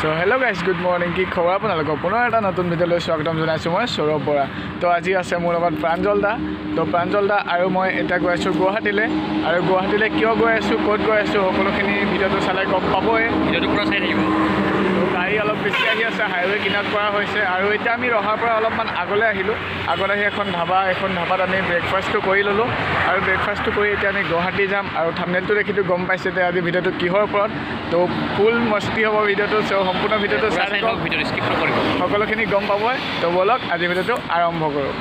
So hello guys, good morning. কি খবৰ আপোনালোকৰ পুনৰ এটা নতুন ভিডিঅ'লৈ স্বাগতম জনাইছো মই Souravborah. তো আজি আছে মোৰ লগত প্ৰাঞ্জল দা। তো প্ৰাঞ্জল দা আৰু মই এটা গৈ আছো গুৱাহাটীলৈ আৰু গুৱাহাটীলৈ কিয় গৈ আছো ক'ত গৈ আছো সকলোখিনি ভিডিঅ'টো চালে গম পাবই। ভিডিঅ'টো পুৰা চাই থাকিব। তো গাড়ী অলপ বেছি আহি আছে হাইৱে কিনাৰত পৰা হৈছে আৰু এতিয়া আমি ৰহাৰ পৰা অলপমান আগলৈ আহিলোঁ। আগত আহি এখন ধাবাত আমি ব্ৰেকফাষ্টটো কৰি ল'লোঁ আৰু ব্ৰেকফাষ্টটো কৰি এতিয়া আমি গুৱাহাটী যাম আৰু থাম্বনেইলটো দেখিটো গম পাইছে যে আজি ভিডিঅ'টো কিহৰ ওপৰত। তো ফুল মস্তি হ'ব ভিডিঅ'টো সম্পূৰ্ণ ভিডিঅ'টো চাই থাকক ভিডিঅ'টো স্কিপ নকৰিব সকলোখিনি গম পাবই তো বলক আজি ভিডিঅ'টো আৰম্ভ কৰোঁ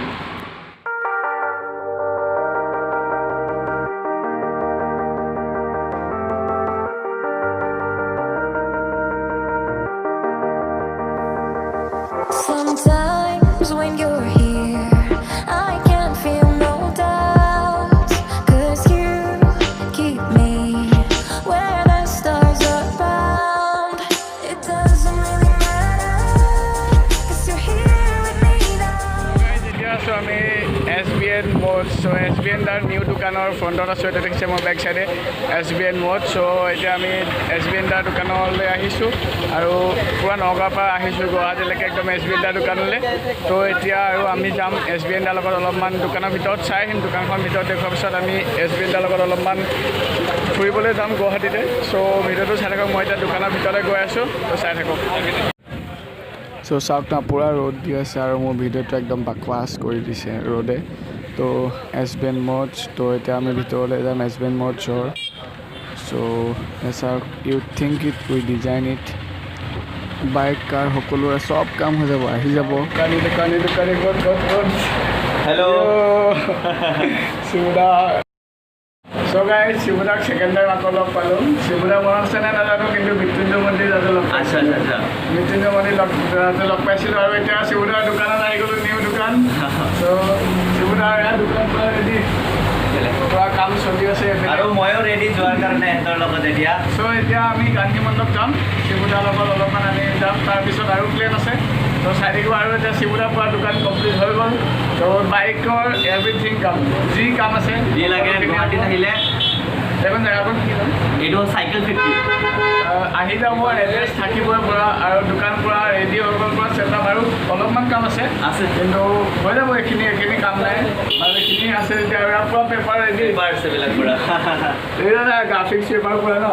Sometimes when you're here I can't feel no doubt cause you keep me where the stars are bound it doesn't really matter cause you're here with me now So আমি SBNMODS so SBN dar new দোকানৰ ফ্ৰণ্টত আছো এটা দেখিছে মই back সাইডে SBNMODS so এতিয়া আমি SBN dar দোকানলৈ আহিছো আৰু পুৰা নগাঁৱৰ পৰা আহিছো গুৱাহাটীলৈকে একদম SBN dar দোকানলৈ তো এতিয়া আৰু আমি যাম SBN dar লগত অলপমান দোকানৰ ভিতৰত চাই আহিম দোকানখন ভিতৰত দেখুৱাৰ পিছত আমি SBN dar লগত অলপমান ফুৰিবলৈ যাম গুৱাহাটীতে so ভিডিঅ'টো চাই থাকক মই এতিয়া দোকানৰ ভিতৰলৈ গৈ আছো তো চাই থাকক So চাওক না পুৰা ৰ'দ দি আছে আৰু মোৰ ভিডিঅ'টো একদম বাকৱাছ কৰি দিছে ৰ'দে তো SBNMODS তো এতিয়া আমি ভিতৰলৈ যাম SBNMODSৰ so চাওক you think it we design it bike car সকলোৰে চব কাম হৈ যাব আহি যাব দোকানী গ'ড হেল্ল' শিৱদা So guys, Shivudak second time ako log palong. Shivudak mo lang sa nanalo kintu mৃত্যুঞ্জয় মন্দিৰ যাতে লগ আচ্ছা মৃত্যুঞ্জয় মন্দিৰ লগ পাইছিলোঁ আৰু এতিয়া Shivudak দোকানত আহি গ'লো নিউ দোকান so Shivudak ইয়াৰ দোকান পুৰা ৰেডি পুৰা কাম চলি আছে আৰু ময়ো ৰেডি যোৱাৰ কাৰণে এহঁতৰ লগত এতিয়া so এতিয়া আমি গান্ধী মণ্ডপ যাম Shivudak লগত অলপমান আমি যাম তাৰপিছত আৰু প্লেন আছে তো চাই থাকিব আৰু এতিয়া Shivudak পুৰা দোকান কমপ্লিট হৈ গ'ল তো বাইকৰ এভৰিথিং কাম যি কাম আছে যি লাগে গুৱাহাটীত আহিলে এখন জেগাখন কি হয় এইটো চাইকেল 50 আহি যাব এড্ৰেছ থাকিবই পৰা আৰু দোকান পুৰা ৰেডি হৈ গ'ল পুৰা চেটআপ আৰু অলপমান কাম আছে কিন্তু হৈ যাব এইখিনি কাম নাই আৰু এইখিনি আছে এতিয়া আৰু পুৰা পেপাৰ ৰেডি আছে বিলাক পুৰা এইটো গ্ৰাফিক্স পেপাৰ পুৰা ন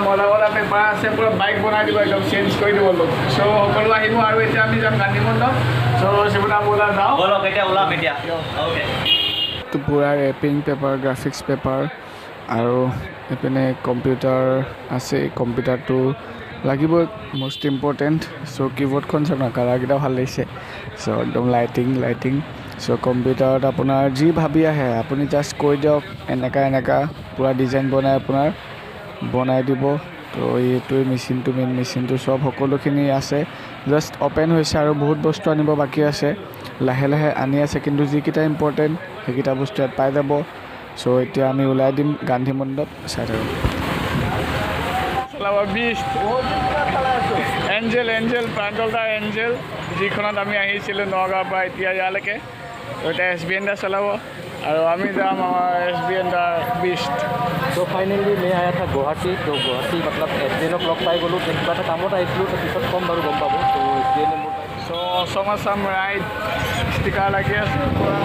মজা পেপাৰ আছে পুৰা বাইক বনাই দিব একদম চেঞ্জ কৰি দিব লোক চ' সকলো আহিব আৰু এতিয়া আমি যাম গান্ধী মণ্ডপ চ' শিৱদা ব'লা যাওঁ ব'লক এতিয়া ওলাম এতিয়া অ'কে তো পুৰা ৰেপিং পেপাৰ গ্ৰাফিক্স পেপাৰ আৰু এপিনে কম্পিউটাৰ আছে কম্পিউটাৰটো লাগিবই মষ্ট ইম্পৰ্টেণ্ট চ' কিবৰ্ডখন চাওক না কালাৰকেইটা ভাল লাগিছে চ' একদম লাইটিং চ' কম্পিউটাৰত আপোনাৰ যি ভাবি আহে আপুনি জাষ্ট কৈ দিয়ক এনেকা পুৰা ডিজাইন বনাই দিব তো এইটোৱে মেচিনটো মেইন মেচিনটো চব সকলোখিনি আছে জাষ্ট অ'পেন হৈছে আৰু বহুত বস্তু আনিব বাকী আছে লাহে আনি আছে কিন্তু যিকেইটা ইম্পৰ্টেণ্ট সেইকেইটা বস্তু ইয়াত পাই যাব চ' এতিয়া আমি ওলাই দিম গান্ধী মণ্ডপ চাই থাকোঁ এঞ্জেল প্ৰাঞ্জল দা এঞ্জেল যিখনত আমি আহিছিলোঁ নগাঁৱৰ পৰা এতিয়া ইয়ালৈকে তো এতিয়া SBN দা চলাব আৰু আমি যাম আমাৰ SBN দাৰ বিষ্ট तो फाइनली मैं आया था गुवाहाटी तो गुवाहाटी मतलब SBN लग पाई गलो कितना कामत आईছিলোঁ तो पिছত कम बार गम पाब तो SBN চ' Assam ৰাইড ষ্টিকাৰ লাগি আছে পুৰা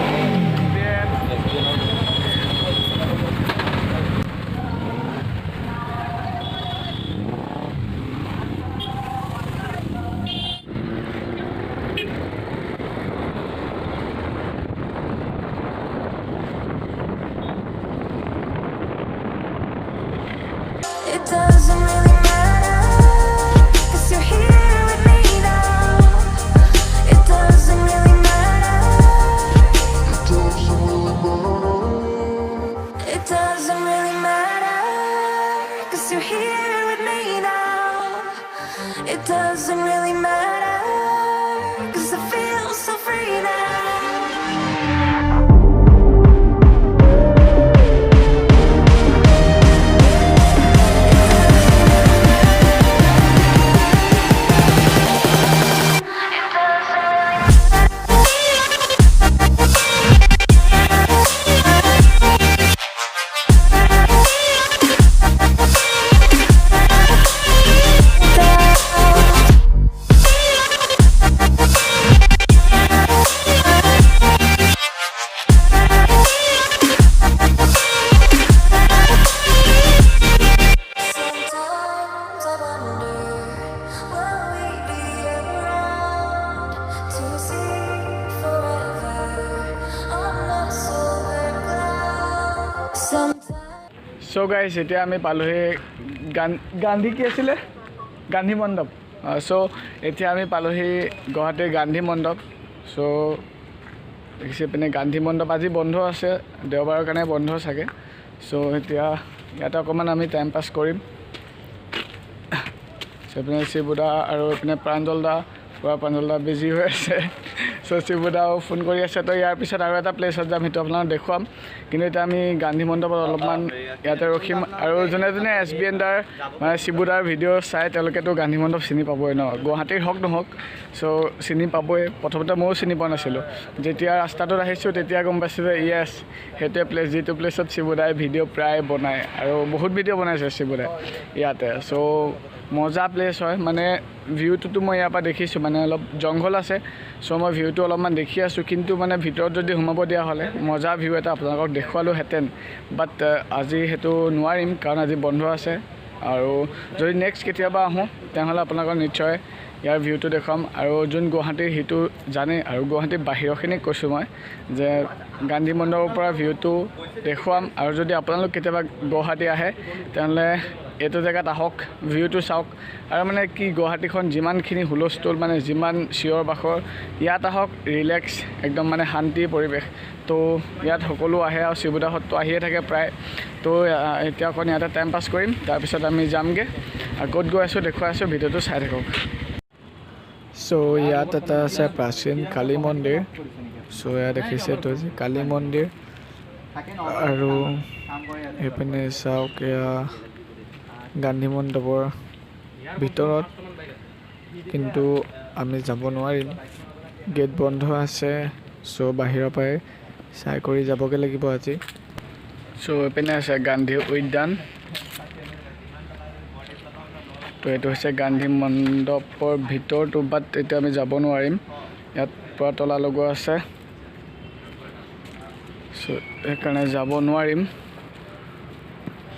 it doesn't really matter cause you're here with me now it doesn't really matter it doesn't really matter cause you're here with me now it doesn't really matter cause I feel so free now so' guys এতিয়া আমি পালোহি গান্ধী কি আছিলে গান্ধী মণ্ডপ চ' এতিয়া আমি পালোহি গুৱাহাটীৰ গান্ধী মণ্ডপ চ' দেখিছে পিনে গান্ধী মণ্ডপ আজি বন্ধ আছে দেওবাৰৰ কাৰণে বন্ধ চাগে চ' এতিয়া ইয়াতে অকণমান আমি টাইম পাছ কৰিম চ' এইপিনে শিবুদা আৰু এইপিনে প্ৰাঞ্জল দা বিজি হৈ আছে চ' শিবুদাও ফোন কৰি আছে তো ইয়াৰ পিছত আৰু এটা প্লেচত যাম সেইটো আপোনালোকক দেখুৱাম কিন্তু এতিয়া আমি গান্ধী মণ্ডপত অলপমান ইয়াতে ৰখিম আৰু যোনে যোনে SBN দাৰ মানে শিবুদাৰ ভিডিঅ' চাই তেওঁলোকেতো গান্ধী মণ্ডপ চিনি পাবই ন গুৱাহাটীৰ হওক নহওক চ' চিনি পাবই প্ৰথমতে ময়ো চিনি পোৱা নাছিলোঁ যেতিয়া ৰাস্তাটোত আহিছোঁ তেতিয়া গম পাইছোঁ যে য়েছ সেইটোৱে প্লেচ যিটো প্লেচত শিবুদাই ভিডিঅ' প্ৰায় বনায় আৰু বহুত ভিডিঅ' বনাইছে শিবুদাই ইয়াতে চ' মজা প্লেচ হয় মানে ভিউটোতো মই ইয়াৰ পৰা দেখিছোঁ মানে অলপ জংঘল আছে চ' মই ভিউটো অলপমান দেখি আছোঁ কিন্তু মানে ভিতৰত যদি সোমাব দিয়া হ'লে মজা ভিউ এটা আপোনালোকক দেখুৱালোহেঁতেন বাট আজি সেইটো নোৱাৰিম কাৰণ আজি বন্ধ আছে আৰু যদি নেক্সট কেতিয়াবা আহোঁ তেনেহ'লে আপোনালোকক নিশ্চয় ইয়াৰ ভিউটো দেখুৱাম আৰু যোন গুৱাহাটীৰ সেইটো জানে আৰু গুৱাহাটীৰ বাহিৰৰখিনিক কৈছোঁ মই যে গান্ধী মণ্ডপৰ পৰা ভিউটো দেখুৱাম আৰু যদি আপোনালোক কেতিয়াবা গুৱাহাটী আহে তেনেহ'লে এইটো জেগাত আহক ভিউটো চাওক আৰু মানে কি গুৱাহাটীখন যিমানখিনি হুলস্থুল মানে যিমান চিঞৰ বাখৰ ইয়াত আহক ৰিলেক্স একদম মানে শান্তিৰ পৰিৱেশ তো ইয়াত সকলো আহে আৰু শিবুদাহঁততো আহিয়ে থাকে প্ৰায় তো এতিয়া অকণ ইয়াতে টাইম পাছ কৰিম তাৰপিছত আমি যামগৈ ক'ত গৈ আছোঁ দেখুৱাই আছোঁ ভিডিঅ'টো চাই থাকক চ' ইয়াত এটা আছে প্ৰাচীন কালী মন্দিৰ চ' ইয়াত দেখিছে এইটো যে কালী মন্দিৰ আৰু এইপিনে চাওক এয়া গান্ধী মণ্ডপৰ ভিতৰত কিন্তু আমি যাব নোৱাৰিম গেট বন্ধ আছে চ' বাহিৰৰ পৰাই চাই কৰি যাবগৈ লাগিব আজি চ' এইপিনে আছে গান্ধী উদ্যান তো এইটো হৈছে গান্ধী মণ্ডপৰ ভিতৰটো বাট এতিয়া আমি যাব নোৱাৰিম ইয়াত পৰা তলা লগোৱা আছে চ' সেইকাৰণে যাব নোৱাৰিম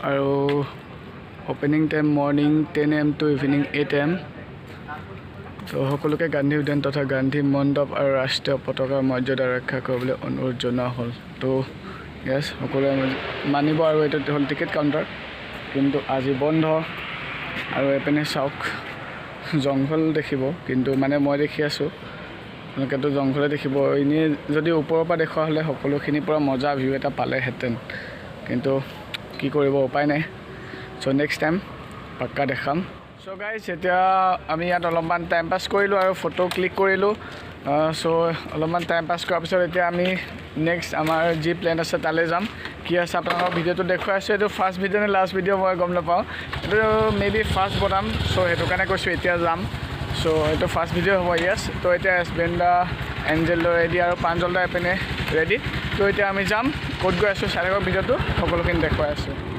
আৰু opening time morning 10 AM to evening 8 AM তো সকলোকে গান্ধী উদ্যান তথা গান্ধী মণ্ডপ আৰু ৰাষ্ট্ৰীয় পতাকাৰ মৰ্যাদা ৰক্ষা কৰিবলৈ অনুৰোধ জনোৱা হ'ল তো য়েছ সকলোৱে মানিব আৰু এইটো হ'ল টিকেট কাউণ্টাৰ কিন্তু আজি বন্ধ আৰু এইপিনে চাওক জংঘল দেখিব কিন্তু মানে মই দেখি আছোঁ এনেকৈতো জংঘলে দেখিব এনেই যদি ওপৰৰ পৰা দেখুওৱা হ'লে সকলোখিনিৰ পৰা মজা ভিউ এটা পালেহেঁতেন কিন্তু কি কৰিব উপায় নাই চ' নেক্সট টাইম পাক্কা দেখাম চ' গাইজ এতিয়া আমি ইয়াত অলপমান টাইম পাছ কৰিলোঁ আৰু ফটো ক্লিক কৰিলোঁ চ' অলপমান টাইম পাছ কৰাৰ পিছত এতিয়া আমি নেক্সট আমাৰ যি প্লেন আছে তালৈ যাম কি আছে আপোনালোকক ভিডিঅ'টো দেখুৱাই আছোঁ এইটো ফাৰ্ষ্ট ভিডিঅ' নে লাষ্ট ভিডিঅ' মই গম নাপাওঁ এইটো মেবি ফাৰ্ষ্ট বনাম চ' সেইটো কাৰণে কৈছোঁ এতিয়া যাম চ' এইটো ফাৰ্ষ্ট ভিডিঅ' হ'ব য়েছ তো এতিয়া SBN দা এঞ্জেল ৰেডি আৰু প্ৰাঞ্জল দা এপিনে ৰেডি তো এতিয়া আমি যাম ক'ত গৈ আছোঁ চাই থাকক ভিডিঅ'টো সকলোখিনি দেখুৱাই আছোঁ